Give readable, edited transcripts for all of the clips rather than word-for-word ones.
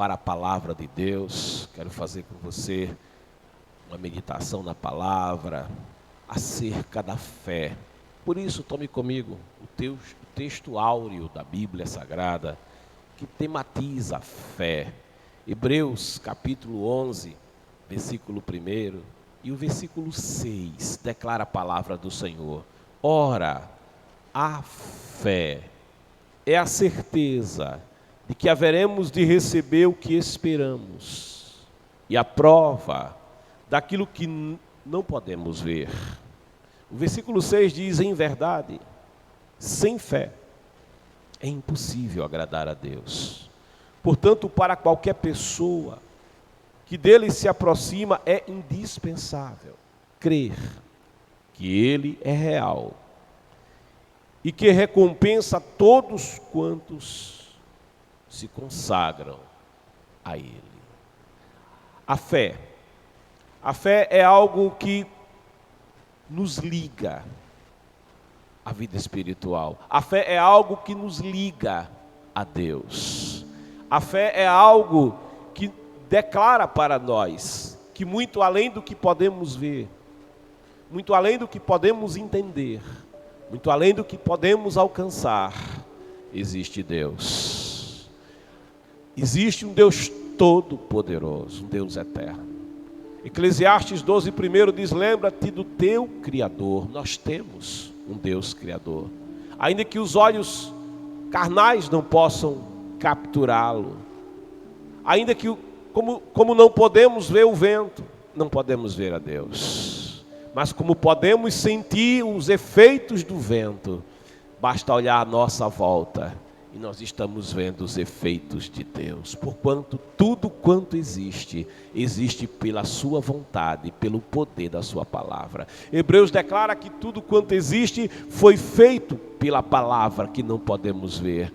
para a palavra de Deus. Quero fazer com você uma meditação na palavra acerca da fé. Por isso, tome comigo o texto áureo da Bíblia Sagrada, que tematiza a fé. Hebreus capítulo 11, versículo 1 e o versículo 6, declara a palavra do Senhor. Ora, a fé é a certeza de que haveremos de receber o que esperamos, e a prova daquilo que não podemos ver. O versículo 6 diz: em verdade, sem fé é impossível agradar a Deus. Portanto, para qualquer pessoa que dele se aproxima, é indispensável crer que ele é real e que recompensa todos quantos se consagram a ele. A fé é algo que nos liga à vida espiritual. A fé é algo que nos liga a Deus. A fé é algo que declara para nós que muito além do que podemos ver, muito além do que podemos entender, muito além do que podemos alcançar, existe Deus. Existe um Deus todo-poderoso, um Deus eterno. Eclesiastes 12:1 diz: lembra-te do teu Criador. Nós temos um Deus Criador. Ainda que os olhos carnais não possam capturá-lo, ainda que, como não podemos ver o vento, não podemos ver a Deus, mas como podemos sentir os efeitos do vento, basta olhar à nossa volta e nós estamos vendo os efeitos de Deus, porquanto tudo quanto existe, existe pela sua vontade, pelo poder da sua palavra. Hebreus declara que tudo quanto existe foi feito pela palavra que não podemos ver.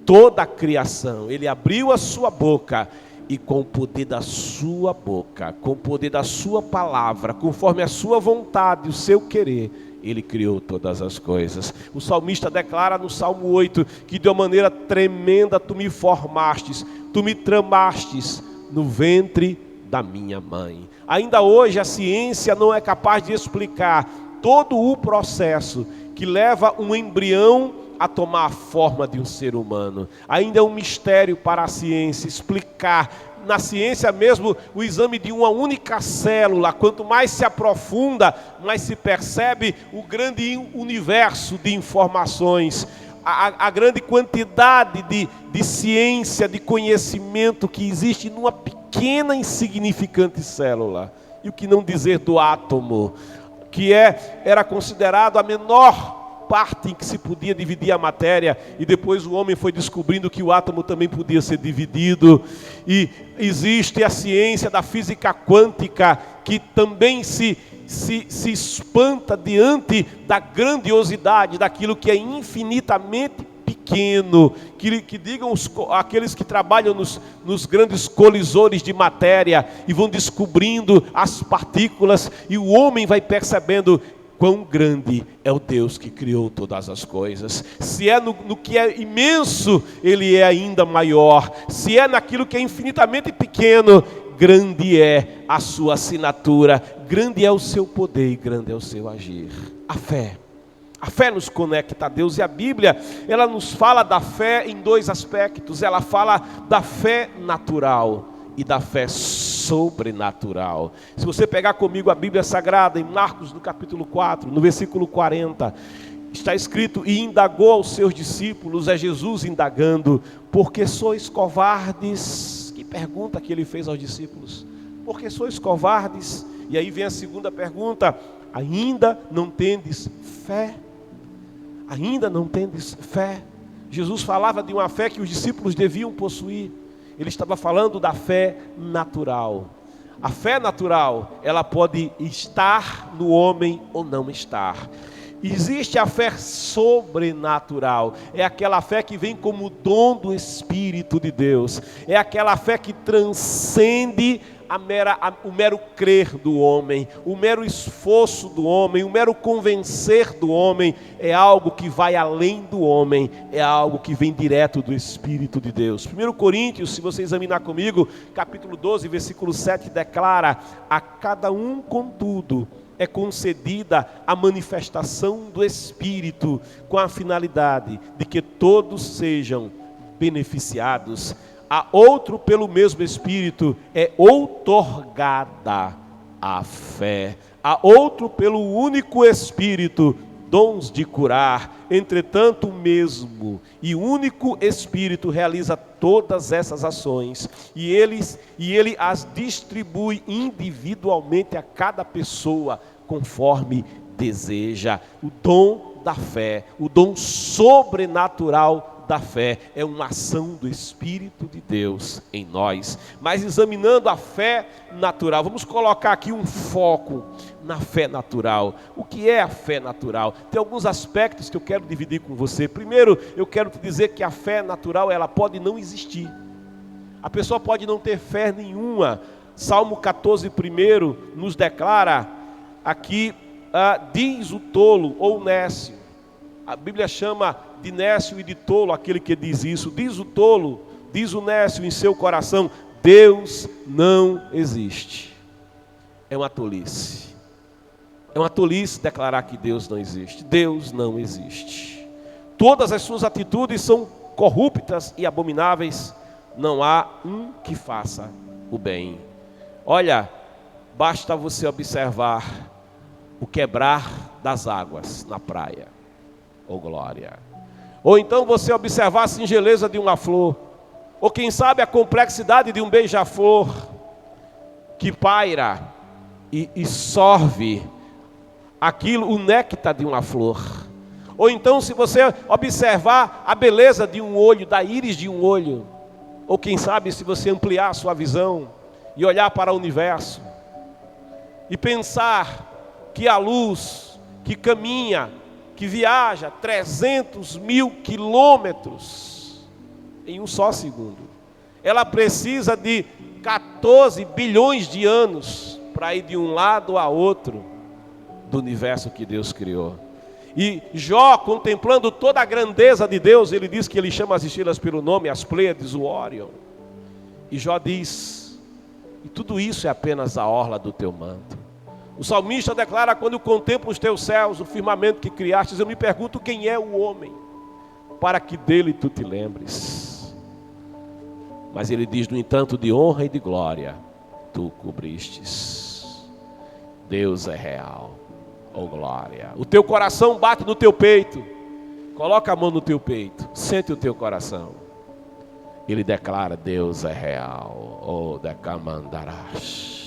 Toda a criação, ele abriu a sua boca e com o poder da sua boca, com o poder da sua palavra, conforme a sua vontade, o seu querer, ele criou todas as coisas. O salmista declara no Salmo 8 que de uma maneira tremenda tu me formastes, tu me tramastes no ventre da minha mãe. Ainda hoje a ciência não é capaz de explicar todo o processo que leva um embrião a tomar a forma de um ser humano. Ainda é um mistério para a ciência explicar. Na ciência mesmo, o exame de uma única célula, quanto mais se aprofunda, mais se percebe o grande universo de informações, a grande quantidade de ciência, de conhecimento que existe numa pequena e insignificante célula. E o que não dizer do átomo, que era considerado a menor parte em que se podia dividir a matéria, e depois o homem foi descobrindo que o átomo também podia ser dividido. E existe a ciência da física quântica, que também se espanta diante da grandiosidade daquilo que é infinitamente pequeno, que digam aqueles que trabalham nos grandes colisores de matéria e vão descobrindo as partículas, e o homem vai percebendo quão grande é o Deus que criou todas as coisas. Se é no que é imenso, Ele é ainda maior. Se é naquilo que é infinitamente pequeno, grande é a sua assinatura, grande é o seu poder e grande é o seu agir. A fé nos conecta a Deus, e a Bíblia, ela nos fala da fé em dois aspectos. Ela fala da fé natural e da fé sobrenatural. Se você pegar comigo a Bíblia Sagrada, em Marcos, no capítulo 4, no versículo 40, está escrito: e indagou aos seus discípulos, é Jesus indagando, porque sois covardes? Que pergunta que ele fez aos discípulos: porque sois covardes? E aí vem a segunda pergunta: ainda não tendes fé? Ainda não tendes fé? Jesus falava de uma fé que os discípulos deviam possuir. Ele estava falando da fé natural. A fé natural, ela pode estar no homem ou não estar. Existe a fé sobrenatural. É aquela fé que vem como dom do Espírito de Deus. É aquela fé que transcende o mero crer do homem, o mero esforço do homem, o mero convencer do homem é algo que vai além do homem, é algo que vem direto do Espírito de Deus. 1 Coríntios, se você examinar comigo, capítulo 12, versículo 7, declara: a cada um, contudo, é concedida a manifestação do Espírito, com a finalidade de que todos sejam beneficiados. A outro, pelo mesmo Espírito, é outorgada a fé. A outro, pelo único Espírito, dons de curar. Entretanto, o mesmo e único Espírito realiza todas essas ações, e ele as distribui individualmente a cada pessoa, conforme deseja. O dom da fé, o dom sobrenatural da fé, é uma ação do Espírito de Deus em nós. Mas examinando a fé natural, vamos colocar aqui um foco na fé natural. O que é a fé natural? Tem alguns aspectos que eu quero dividir com você. Primeiro, eu quero te dizer que a fé natural, ela pode não existir. A pessoa pode não ter fé nenhuma. Salmo 14, 1, nos declara aqui, diz o tolo ou nécio. A Bíblia chama de nécio e de tolo aquele que diz isso. Diz o tolo, diz o nécio em seu coração: Deus não existe. É uma tolice. É uma tolice declarar que Deus não existe. Deus não existe. Todas as suas atitudes são corruptas e abomináveis. Não há um que faça o bem. Olha, basta você observar o quebrar das águas na praia. Oh glória! Ou então você observar a singeleza de uma flor, ou quem sabe a complexidade de um beija-flor que paira e sorve aquilo, o néctar de uma flor. Ou então se você observar a beleza de um olho, da íris de um olho, ou quem sabe se você ampliar a sua visão e olhar para o universo e pensar que a luz que caminha, que viaja 300 mil quilômetros em um só segundo, ela precisa de 14 bilhões de anos para ir de um lado a outro do universo que Deus criou. E Jó, contemplando toda a grandeza de Deus, ele diz que ele chama as estrelas pelo nome, as Pleiades, o Órion. E Jó diz: e tudo isso é apenas a orla do teu manto. O salmista declara: quando eu contemplo os teus céus, o firmamento que criastes, eu me pergunto quem é o homem, para que dele tu te lembres. Mas ele diz: no entanto, de honra e de glória tu cobristes. Deus é real, oh glória. O teu coração bate no teu peito. Coloca a mão no teu peito, sente o teu coração. Ele declara: Deus é real, oh decamandarás.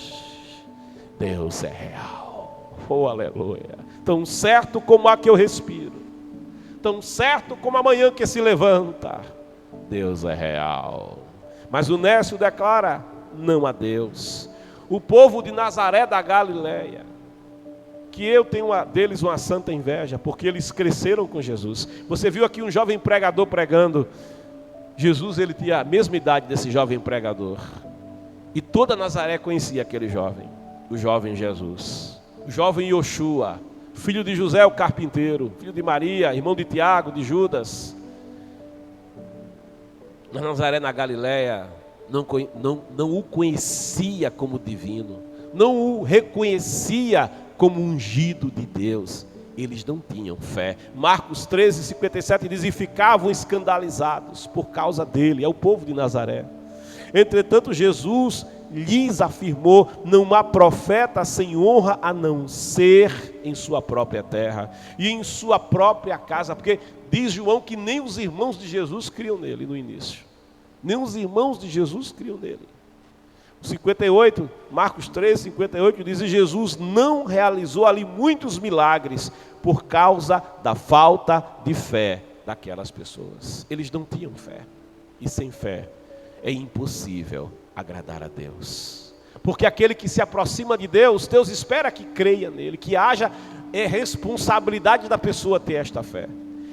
Deus é real, oh aleluia. Tão certo como a que eu respiro, tão certo como a manhã que se levanta, Deus é real. Mas o nécio declara não a Deus. O povo de Nazaré da Galileia, que eu tenho deles uma santa inveja, porque eles cresceram com Jesus. Você viu aqui um jovem pregador pregando. Jesus, ele tinha a mesma idade desse jovem pregador, e toda Nazaré conhecia aquele jovem. O jovem Jesus, o jovem Yoshua, filho de José o carpinteiro, filho de Maria, irmão de Tiago, de Judas. Mas Nazaré na Galileia não o conhecia como divino, não o reconhecia como ungido de Deus. Eles não tinham fé. Marcos 13, 57 diz: e ficavam escandalizados por causa dele. É o povo de Nazaré. Entretanto, Jesus lhes afirmou: não há profeta sem honra a não ser em sua própria terra e em sua própria casa. Porque diz João que nem os irmãos de Jesus criam nele no início. Nem os irmãos de Jesus criam nele. 58, Marcos 13, 58 diz: e Jesus não realizou ali muitos milagres por causa da falta de fé daquelas pessoas. Eles não tinham fé, e sem fé é impossível agradar a Deus. Porque aquele que se aproxima de Deus, Deus espera que creia nele, que haja, é responsabilidade da pessoa ter esta fé.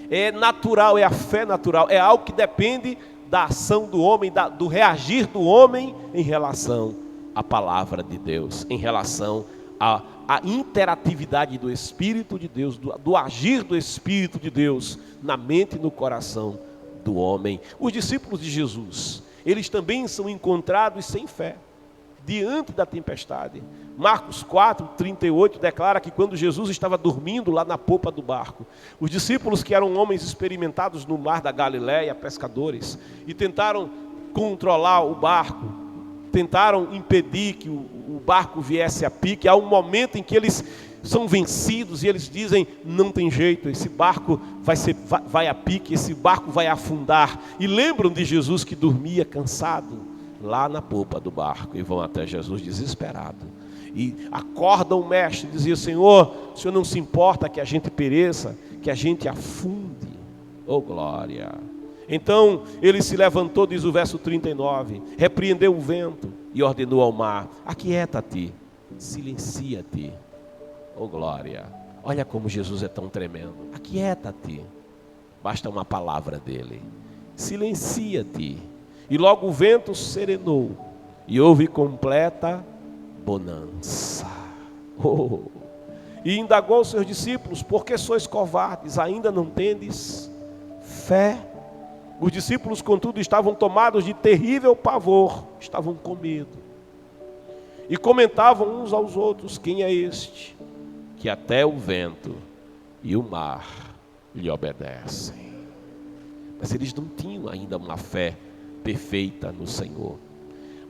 É natural, é a fé natural, é algo que depende da ação do homem, do reagir do homem em relação a palavra de Deus, em relação à interatividade do Espírito de Deus, do agir do Espírito de Deus na mente e no coração do homem. Os discípulos de Jesus, eles também são encontrados sem fé, diante da tempestade. Marcos 4:38 declara que quando Jesus estava dormindo lá na popa do barco, os discípulos, que eram homens experimentados no mar da Galileia, pescadores, e tentaram controlar o barco, tentaram impedir que o barco viesse a pique. Há um momento em que eles são vencidos e eles dizem: não tem jeito, esse barco vai a pique, esse barco vai afundar. E lembram de Jesus que dormia cansado lá na popa do barco, e vão até Jesus desesperado, e acordam o mestre e dizem: Senhor, o Senhor não se importa que a gente pereça, que a gente afunde? Oh glória! Então ele se levantou, diz o verso 39, repreendeu o vento e ordenou ao mar: aquieta-te, silencia-te. Oh glória! Olha como Jesus é tão tremendo. Aquieta-te, basta uma palavra dele. Silencia-te. E logo o vento serenou e houve completa bonança. Oh. E indagou aos seus discípulos: por que sois covardes? Ainda não tendes fé? Os discípulos, contudo, estavam tomados de terrível pavor, estavam com medo, e comentavam uns aos outros: quem é este, que até o vento e o mar lhe obedecem? Mas eles não tinham ainda uma fé perfeita no Senhor.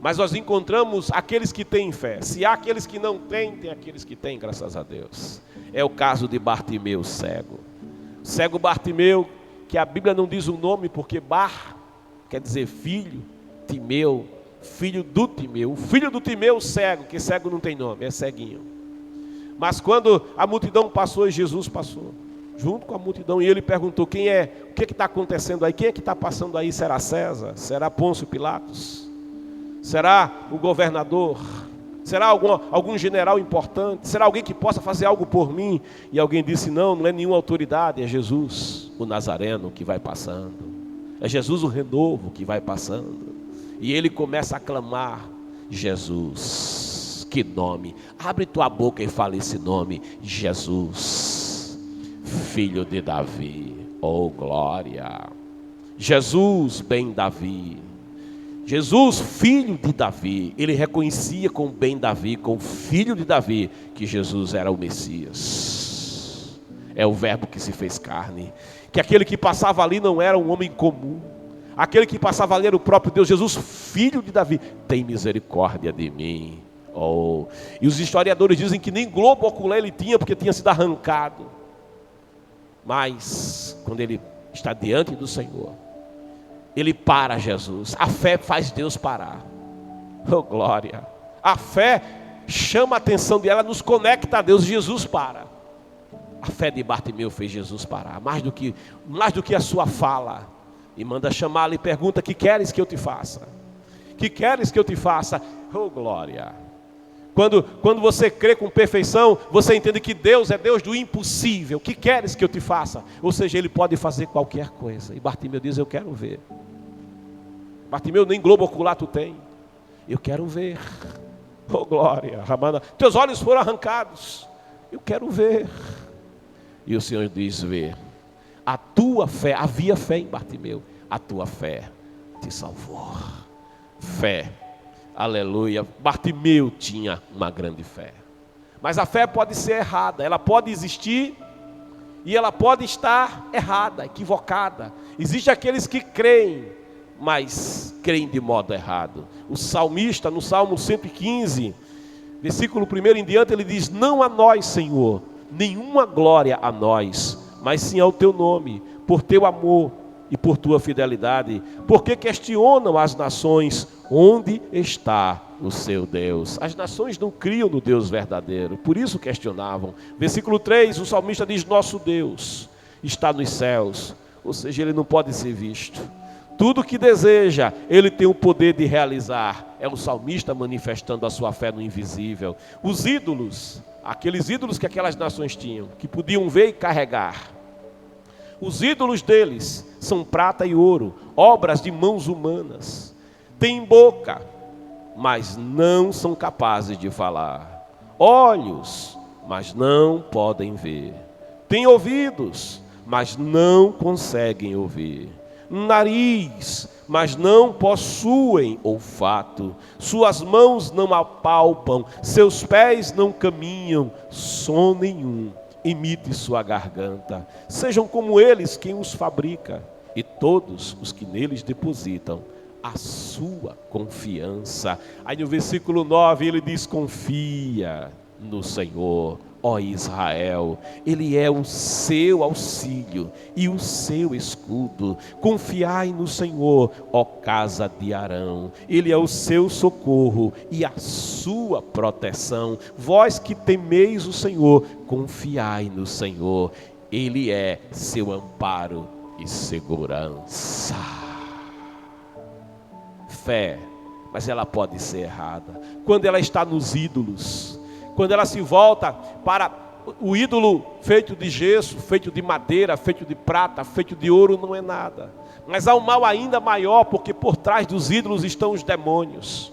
Mas nós encontramos aqueles que têm fé. Se há aqueles que não têm, tem aqueles que têm, graças a Deus. É o caso de Bartimeu, cego. Cego Bartimeu, que a Bíblia não diz o nome, porque Bar quer dizer filho, Timeu, filho do Timeu. O filho do Timeu cego, que cego não tem nome, é ceguinho. Mas quando a multidão passou e Jesus passou junto com a multidão, e ele perguntou: quem é? O que está acontecendo aí? Quem é que está passando aí? Será César? Será Pôncio Pilatos? Será o governador? Será algum general importante? Será alguém que possa fazer algo por mim? E alguém disse: não é nenhuma autoridade, é Jesus, o Nazareno, que vai passando. É Jesus, o renovo, que vai passando. E ele começa a clamar: Jesus, que nome! Abre tua boca e fala esse nome: Jesus, filho de Davi. Oh glória! Jesus, bem Davi. Jesus, filho de Davi. Ele reconhecia com bem Davi, com o filho de Davi, que Jesus era o Messias. É o verbo que se fez carne. Que aquele que passava ali não era um homem comum. Aquele que passava ali era o próprio Deus. Jesus, filho de Davi, tem misericórdia de mim. Oh. E os historiadores dizem que nem globo ocular ele tinha, porque tinha sido arrancado. Mas quando ele está diante do Senhor, ele para Jesus. A fé faz Deus parar. Oh glória! A fé chama a atenção dela, ela nos conecta a Deus. Jesus para. A fé de Bartimeu fez Jesus parar, mais do que a sua fala. E manda chamá-lo e pergunta: que queres que eu te faça? Que queres que eu te faça? Oh glória! Quando você crê com perfeição, você entende que Deus é Deus do impossível. O que queres que eu te faça? Ou seja, Ele pode fazer qualquer coisa. E Bartimeu diz: eu quero ver. Bartimeu, nem globo ocular tu tem. Eu quero ver. Oh glória, Ramana, teus olhos foram arrancados. Eu quero ver. E o Senhor diz: vê. A tua fé, havia fé em Bartimeu. A tua fé te salvou. Fé. Aleluia. Bartimeu tinha uma grande fé. Mas a fé pode ser errada. Ela pode existir e ela pode estar errada, equivocada. Existem aqueles que creem, mas creem de modo errado. O salmista, no Salmo 115, versículo 1 em diante, ele diz: não a nós, Senhor, nenhuma glória a nós, mas sim ao teu nome, por teu amor e por tua fidelidade, porque questionam as nações onde está o seu Deus. As nações não criam no Deus verdadeiro, por isso questionavam. Versículo 3, o salmista diz: nosso Deus está nos céus, ou seja, Ele não pode ser visto. Tudo que deseja, Ele tem o poder de realizar. É o salmista manifestando a sua fé no invisível. Os ídolos, aqueles ídolos que aquelas nações tinham, que podiam ver e carregar, os ídolos deles são prata e ouro, obras de mãos humanas. Tem boca, mas não são capazes de falar. Olhos, mas não podem ver. Têm ouvidos, mas não conseguem ouvir. Nariz, mas não possuem olfato. Suas mãos não apalpam, seus pés não caminham, som nenhum emite sua garganta. Sejam como eles quem os fabrica, e todos os que neles depositam a sua confiança. Aí no versículo 9 ele diz: confia no Senhor, ó Israel, Ele é o seu auxílio e o seu escudo. Confiai no Senhor, ó casa de Arão, Ele é o seu socorro e a sua proteção. Vós que temeis o Senhor, confiai no Senhor, Ele é seu amparo e segurança. Fé, mas ela pode ser errada quando ela está nos ídolos. Quando ela se volta para o ídolo feito de gesso, feito de madeira, feito de prata, feito de ouro, não é nada. Mas há um mal ainda maior, porque por trás dos ídolos estão os demônios.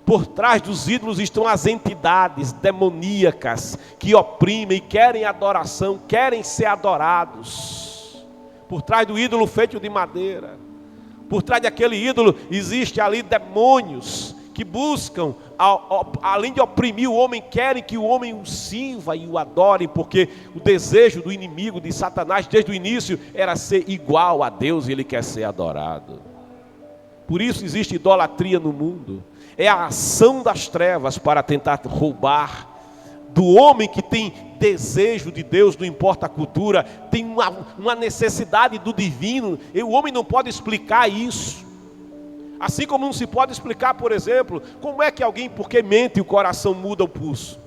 Por trás dos ídolos estão as entidades demoníacas que oprimem, querem adoração, querem ser adorados. Por trás do ídolo feito de madeira, por trás daquele ídolo existe ali demônios que buscam, além de oprimir o homem, querem que o homem o sirva e o adore, porque o desejo do inimigo, de Satanás, desde o início, era ser igual a Deus, e ele quer ser adorado. Por isso existe idolatria no mundo. É a ação das trevas para tentar roubar do homem que tem desejo de Deus, não importa a cultura, tem uma necessidade do divino, e o homem não pode explicar isso. Assim como não se pode explicar, por exemplo, como é que alguém, porque mente, o coração muda o pulso.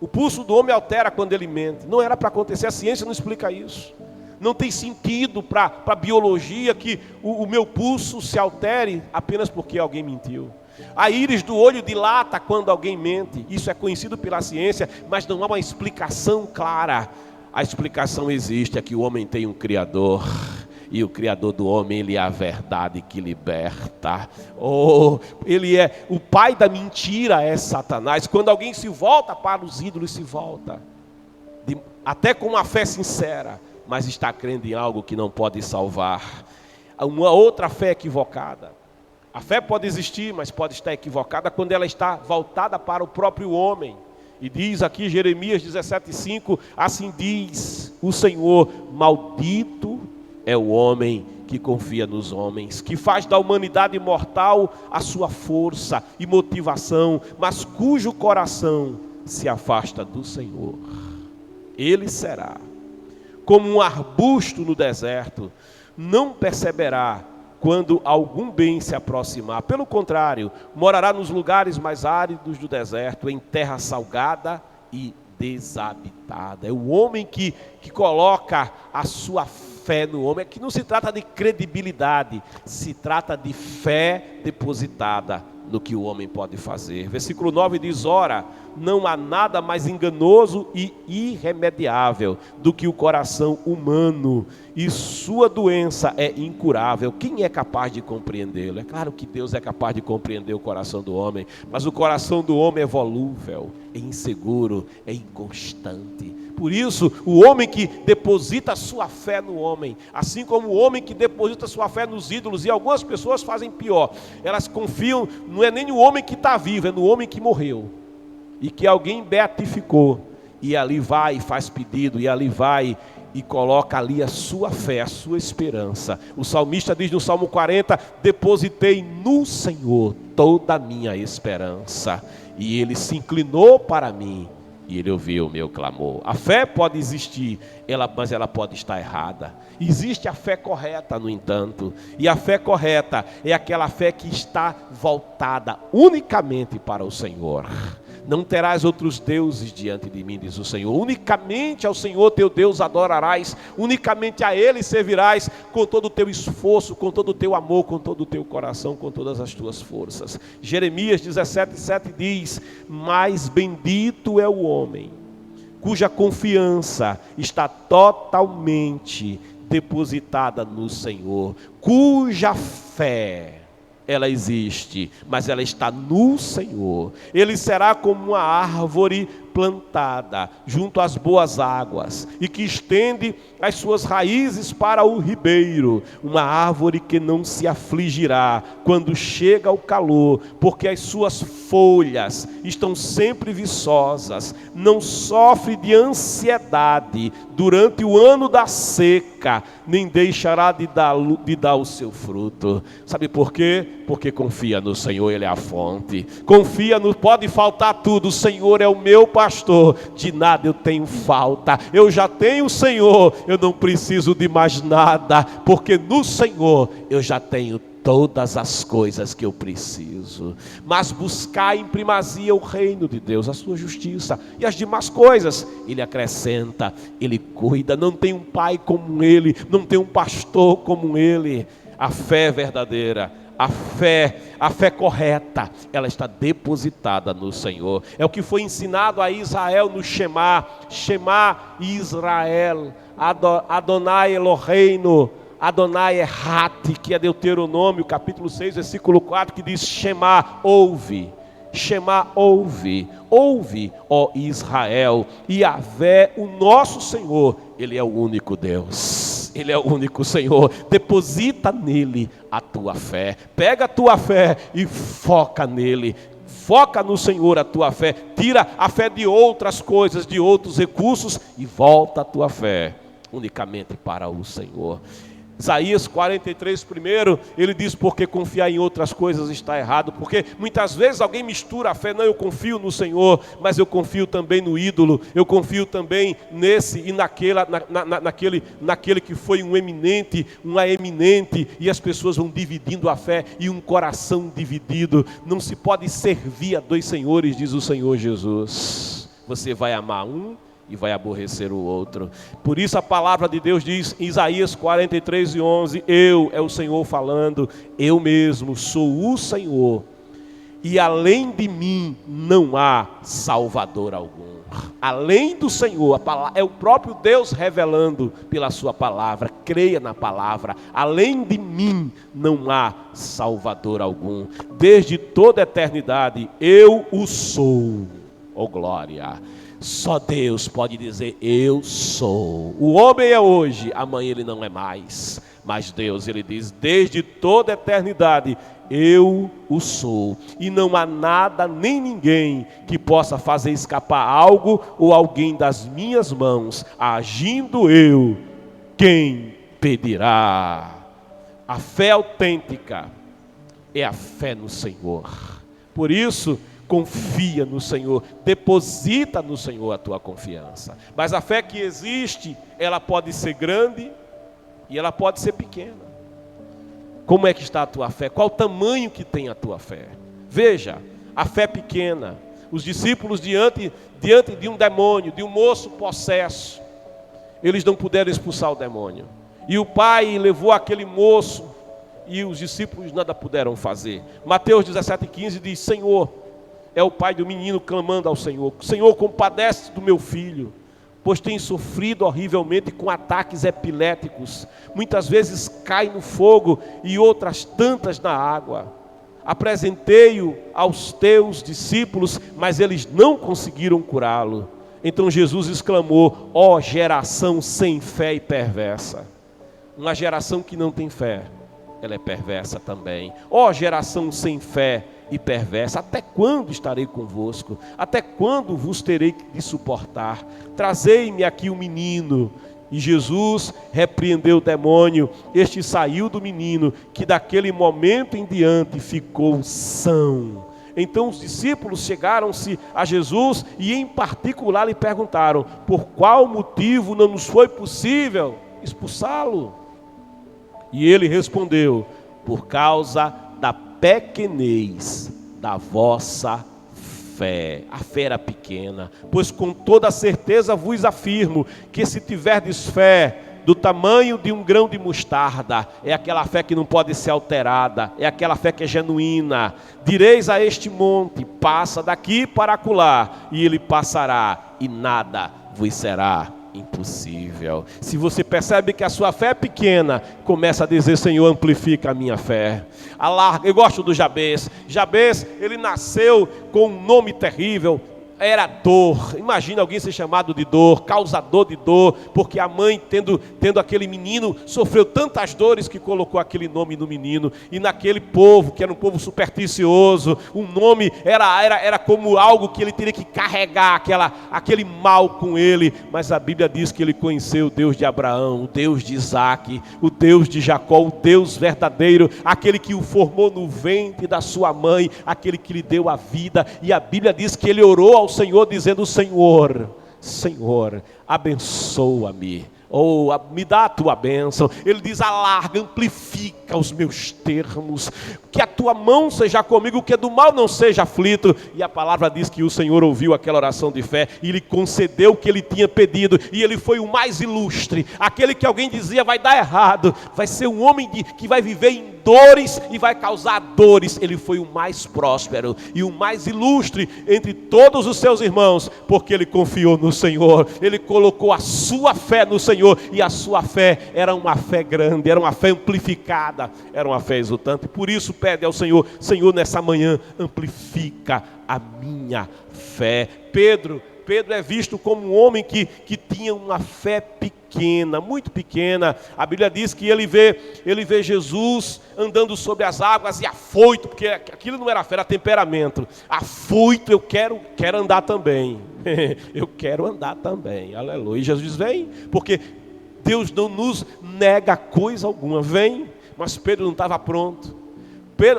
O pulso do homem altera quando ele mente. Não era para acontecer, a ciência não explica isso. Não tem sentido para a biologia que o meu pulso se altere apenas porque alguém mentiu. A íris do olho dilata quando alguém mente. Isso é conhecido pela ciência, mas não há uma explicação clara. A explicação existe, é que o homem tem um Criador. E o Criador do homem, Ele é a verdade que liberta. Ele é o pai da mentira, é Satanás. Quando alguém se volta para os ídolos, se volta até com uma fé sincera, mas está crendo em algo que não pode salvar. Uma outra fé equivocada. A fé pode existir, mas pode estar equivocada quando ela está voltada para o próprio homem. E diz aqui Jeremias 17,5, assim diz o Senhor: maldito é o homem que confia nos homens, que faz da humanidade mortal a sua força e motivação, mas cujo coração se afasta do Senhor. Ele será como um arbusto no deserto, não perceberá quando algum bem se aproximar. Pelo contrário, morará nos lugares mais áridos do deserto, em terra salgada e desabitada. É o homem que coloca a sua fé no homem. Aqui não se trata de credibilidade, se trata de fé depositada no que o homem pode fazer. Versículo 9 diz: ora, não há nada mais enganoso e irremediável do que o coração humano, e sua doença é incurável. Quem é capaz de compreendê-lo? É claro que Deus é capaz de compreender o coração do homem, mas o coração do homem é volúvel, é inseguro, é inconstante. Por isso, o homem que deposita sua fé no homem, assim como o homem que deposita sua fé nos ídolos, e algumas pessoas fazem pior, elas confiam, não é nem no homem que está vivo, é no homem que morreu, e que alguém beatificou, e ali vai e faz pedido, e ali vai e coloca ali a sua fé, a sua esperança. O salmista diz no Salmo 40, depositei no Senhor toda a minha esperança, e Ele se inclinou para mim, e Ele ouviu o meu clamor. A fé pode existir, mas ela pode estar errada. Existe a fé correta, no entanto, e a fé correta é aquela fé que está voltada unicamente para o Senhor. Não terás outros deuses diante de mim, diz o Senhor. Unicamente ao Senhor teu Deus adorarás, unicamente a Ele servirás com todo o teu esforço, com todo o teu amor, com todo o teu coração, com todas as tuas forças. Jeremias 17,7 diz: mas bendito é o homem cuja confiança está totalmente depositada no Senhor, cuja fé ela existe, mas ela está no Senhor. Ele será como uma árvore plantada junto às boas águas e que estende as suas raízes para o ribeiro, uma árvore que não se afligirá quando chega o calor, porque as suas folhas estão sempre viçosas, não sofre de ansiedade durante o ano da seca, nem deixará de dar o seu fruto. Sabe por quê? Porque confia no Senhor, Ele é a fonte. Confia no, pode faltar tudo, o Senhor é o meu pastor, de nada eu tenho falta. Eu já tenho o Senhor, eu não preciso de mais nada, porque no Senhor eu já tenho todas as coisas que eu preciso. Mas buscar em primazia o reino de Deus, a sua justiça, e as demais coisas Ele acrescenta, Ele cuida. Não tem um pai como Ele, não tem um pastor como Ele. A fé verdadeira, a fé correta, ela está depositada no Senhor. É o que foi ensinado a Israel no Shema Israel, Adonai Eloheinu, Adonai Errat, que é Deuteronômio capítulo 6, versículo 4, que diz: Shema, ouve, ó Israel, Yahvé, o nosso Senhor, Ele é o único Deus, Ele é o único Senhor. Deposita nele a tua fé, pega a tua fé e foca nele. Foca no Senhor a tua fé, tira a fé de outras coisas, de outros recursos, e volta a tua fé unicamente para o Senhor. Isaías 43, primeiro, ele diz: porque confiar em outras coisas está errado. Porque muitas vezes alguém mistura a fé. Não, eu confio no Senhor, mas eu confio também no ídolo, eu confio também nesse e naquele que foi uma eminente, e as pessoas vão dividindo a fé, e um coração dividido. Não se pode servir a dois senhores, diz o Senhor Jesus. Você vai amar um e vai aborrecer o outro. Por isso a palavra de Deus diz em Isaías 43, 11: é o Senhor falando, eu mesmo sou o Senhor, e além de mim não há Salvador algum. Além do Senhor, é o próprio Deus revelando pela sua palavra. Creia na palavra. Além de mim não há Salvador algum. Desde toda a eternidade eu o sou. Oh glória! Só Deus pode dizer eu sou. O homem é hoje, amanhã ele não é mais. Mas Deus, ele diz, desde toda a eternidade eu o sou. E não há nada nem ninguém que possa fazer escapar algo ou alguém das minhas mãos. Agindo eu, quem pedirá? A fé autêntica é a fé no Senhor. Por isso, confia no Senhor, deposita no Senhor a tua confiança. Mas a fé que existe, ela pode ser grande e ela pode ser pequena. Como é que está a tua fé? Qual o tamanho que tem a tua fé? Veja, a fé pequena. Os discípulos diante de um demônio, de um moço possesso, eles não puderam expulsar o demônio. E o pai levou aquele moço e os discípulos nada puderam fazer. Mateus 17,15 diz: Senhor, é o pai do menino clamando ao Senhor: Senhor, compadece do meu filho, pois tem sofrido horrivelmente com ataques epiléticos. Muitas vezes cai no fogo e outras tantas na água. Apresentei-o aos teus discípulos, mas eles não conseguiram curá-lo. Então Jesus exclamou: ó geração sem fé e perversa. Uma geração que não tem fé, ela é perversa também. Ó geração sem fé e perversa, até quando estarei convosco? Até quando vos terei de suportar? Trazei-me aqui o menino. E Jesus repreendeu o demônio. Este saiu do menino, que daquele momento em diante ficou são. Então os discípulos chegaram-se a Jesus e em particular lhe perguntaram: por qual motivo não nos foi possível expulsá-lo? E ele respondeu: por causa da pequenez da vossa fé. A fé era pequena. Pois com toda certeza vos afirmo que se tiverdes fé do tamanho de um grão de mostarda, é aquela fé que não pode ser alterada, é aquela fé que é genuína, direis a este monte: passa daqui para acolá, e ele passará, e nada vos será impossível. Se você percebe que a sua fé é pequena, começa a dizer: Senhor, amplifica a minha fé. Alarga. Eu gosto do Jabez. Jabez, ele nasceu com um nome terrível. Era dor. Imagina alguém ser chamado de dor, causador de dor, porque a mãe, tendo aquele menino, sofreu tantas dores que colocou aquele nome no menino. E naquele povo, que era um povo supersticioso, o nome era como algo que ele teria que carregar, aquele mal com ele. Mas a Bíblia diz que ele conheceu o Deus de Abraão, o Deus de Isaac, o Deus de Jacó, o Deus verdadeiro, aquele que o formou no ventre da sua mãe, aquele que lhe deu a vida. E a Bíblia diz que ele orou ao Senhor dizendo: Senhor, abençoa-me, ou me dá a tua bênção. Ele diz: alarga, amplifica os meus termos, que a tua mão seja comigo, que do mal não seja aflito. E a palavra diz que o Senhor ouviu aquela oração de fé e lhe concedeu o que ele tinha pedido. E ele foi o mais ilustre, aquele que alguém dizia: vai dar errado, vai ser um homem que vai viver em dores e vai causar dores. Ele foi o mais próspero e o mais ilustre entre todos os seus irmãos, porque ele confiou no Senhor. Ele colocou a sua fé no Senhor, e a sua fé era uma fé grande, era uma fé amplificada, era uma fé exultante. Por isso pede ao Senhor: Senhor, nessa manhã amplifica a minha fé. Pedro é visto como um homem que tinha uma fé pequena, muito pequena. A Bíblia diz que ele vê Jesus andando sobre as águas e afoito, porque aquilo não era fé, era temperamento. Afoito, eu quero andar também. Eu quero andar também, aleluia. E Jesus diz: vem, porque Deus não nos nega coisa alguma. Vem. Mas Pedro não estava pronto.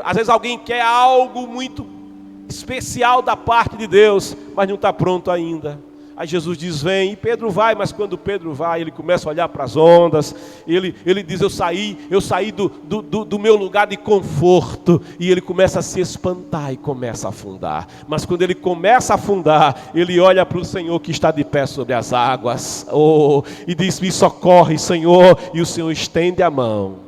Às vezes alguém quer algo muito especial da parte de Deus, mas não está pronto ainda. Aí Jesus diz: vem, e Pedro vai. Mas quando Pedro vai, ele começa a olhar para as ondas. Ele diz: eu saí do meu lugar de conforto. E ele começa a se espantar e começa a afundar. Mas quando ele começa a afundar, ele olha para o Senhor que está de pé sobre as águas, e diz: me socorre, Senhor. E o Senhor estende a mão.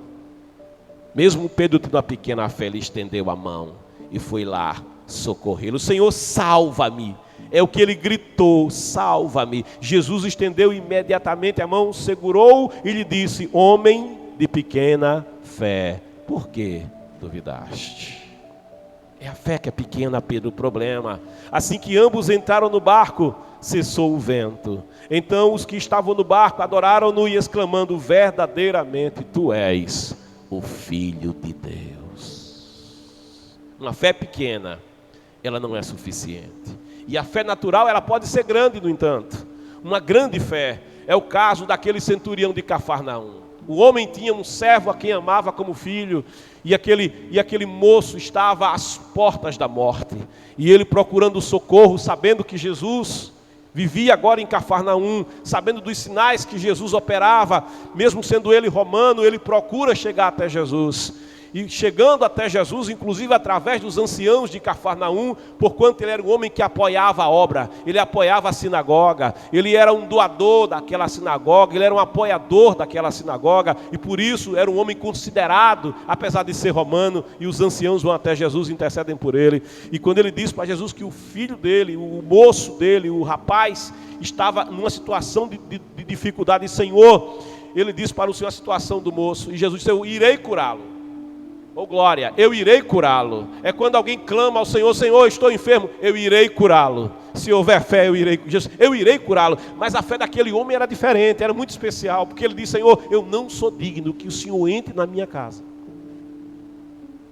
Mesmo Pedro tendo uma pequena fé, ele estendeu a mão e foi lá socorrê-lo. Senhor, salva-me. É o que ele gritou: salva-me. Jesus estendeu imediatamente a mão, segurou e lhe disse: homem de pequena fé, por que duvidaste? É a fé que é pequena, Pedro, o problema. Assim que ambos entraram no barco, cessou o vento. Então os que estavam no barco adoraram-no e exclamando: verdadeiramente tu és o Filho de Deus. Uma fé pequena, ela não é suficiente. E a fé natural, ela pode ser grande, no entanto. Uma grande fé é o caso daquele centurião de Cafarnaum. O homem tinha um servo a quem amava como filho, e aquele moço estava às portas da morte. E ele procurando socorro, sabendo que Jesus vivia agora em Cafarnaum, sabendo dos sinais que Jesus operava, mesmo sendo ele romano, ele procura chegar até Jesus. E chegando até Jesus, inclusive através dos anciãos de Cafarnaum, porquanto ele era um homem que apoiava a obra, ele apoiava a sinagoga, ele era um doador daquela sinagoga, ele era um apoiador daquela sinagoga, e por isso era um homem considerado, apesar de ser romano. E os anciãos vão até Jesus e intercedem por ele. E quando ele diz para Jesus que o filho dele, o moço dele, o rapaz, estava numa situação de dificuldade, Senhor, ele diz para o Senhor a situação do moço, e Jesus disse: eu irei curá-lo. Oh glória, eu irei curá-lo. É quando alguém clama ao Senhor: Senhor, estou enfermo, eu irei curá-lo. Se houver fé, eu irei curá-lo. Mas a fé daquele homem era diferente, era muito especial, porque ele disse: Senhor, eu não sou digno que o Senhor entre na minha casa.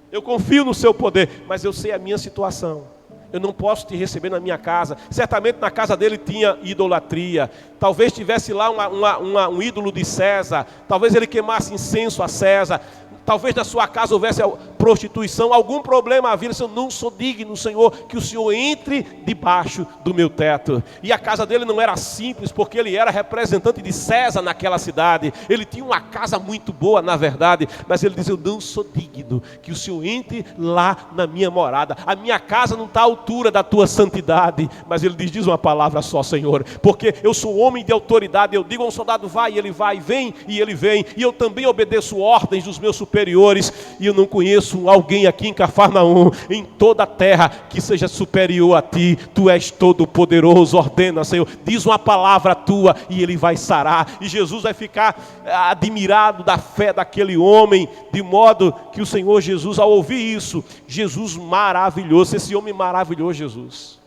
Eu confio no seu poder, mas eu sei a minha situação. Eu não posso te receber na minha casa. Certamente na casa dele tinha idolatria. Talvez tivesse lá um ídolo de César. Talvez ele queimasse incenso a César. Talvez na sua casa houvesse prostituição, algum problema havia. Eu não sou digno, Senhor, que o Senhor entre debaixo do meu teto. E a casa dele não era simples, porque ele era representante de César naquela cidade. Ele tinha uma casa muito boa, na verdade, mas ele diz: eu não sou digno que o Senhor entre lá na minha morada. A minha casa não está à altura da tua santidade. Mas ele diz uma palavra só: Senhor, porque eu sou homem de autoridade. Eu digo a um soldado: vai, e ele vai, vem, e ele vem. E eu também obedeço ordens dos meus superiores. superiores, e eu não conheço alguém aqui em Cafarnaum, em toda a terra, que seja superior a ti. Tu és todo poderoso. Ordena, Senhor, diz uma palavra tua e ele vai sarar, e Jesus vai ficar admirado da fé daquele homem, de modo que o Senhor Jesus, ao ouvir isso, Jesus maravilhou-se. Esse homem maravilhou Jesus.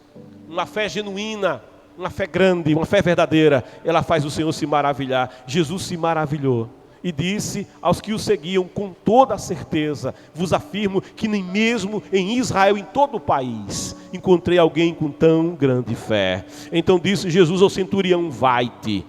Uma fé genuína, uma fé grande, uma fé verdadeira, ela faz o Senhor se maravilhar. Jesus se maravilhou e disse aos que o seguiam com toda a certeza: vos afirmo que nem mesmo em Israel, em todo o país, encontrei alguém com tão grande fé. Então disse Jesus ao centurião: vai-te,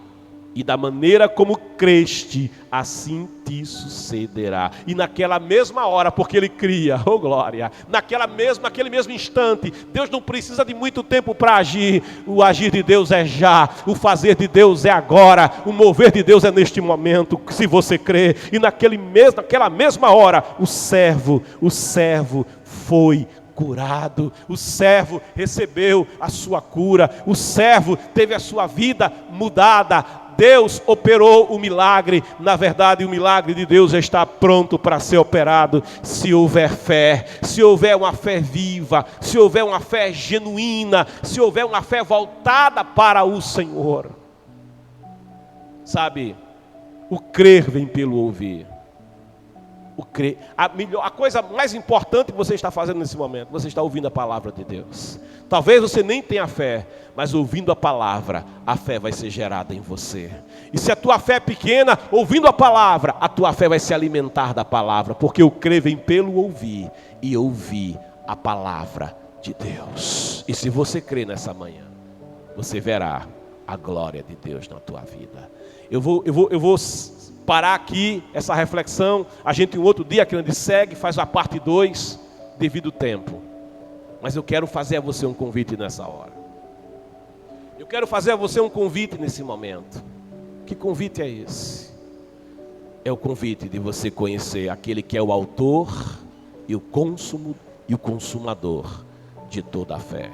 e da maneira como creste, assim te sucederá. E naquela mesma hora, porque ele cria, oh glória, naquele mesmo instante, Deus não precisa de muito tempo para agir. O agir de Deus é já, o fazer de Deus é agora, o mover de Deus é neste momento, se você crê. E naquela mesma hora, o servo foi curado, o servo recebeu a sua cura, o servo teve a sua vida mudada. Deus operou o milagre. Na verdade, o milagre de Deus já está pronto para ser operado, se houver fé, se houver uma fé viva, se houver uma fé genuína, se houver uma fé voltada para o Senhor. Sabe, o crer vem pelo ouvir. A coisa mais importante que você está fazendo nesse momento, você está ouvindo a palavra de Deus. Talvez você nem tenha fé, mas ouvindo a palavra, a fé vai ser gerada em você. E se a tua fé é pequena, ouvindo a palavra, a tua fé vai se alimentar da palavra, porque o crer vem pelo ouvir, e ouvir a palavra de Deus. E se você crer nessa manhã, você verá a glória de Deus na tua vida. Eu vou parar aqui essa reflexão. A gente um outro dia, que a gente segue, faz a parte 2, devido ao tempo. Mas eu quero fazer a você um convite nessa hora. Eu quero fazer a você um convite nesse momento. Que convite é esse? É o convite de você conhecer aquele que é o autor e o consumador de toda a fé.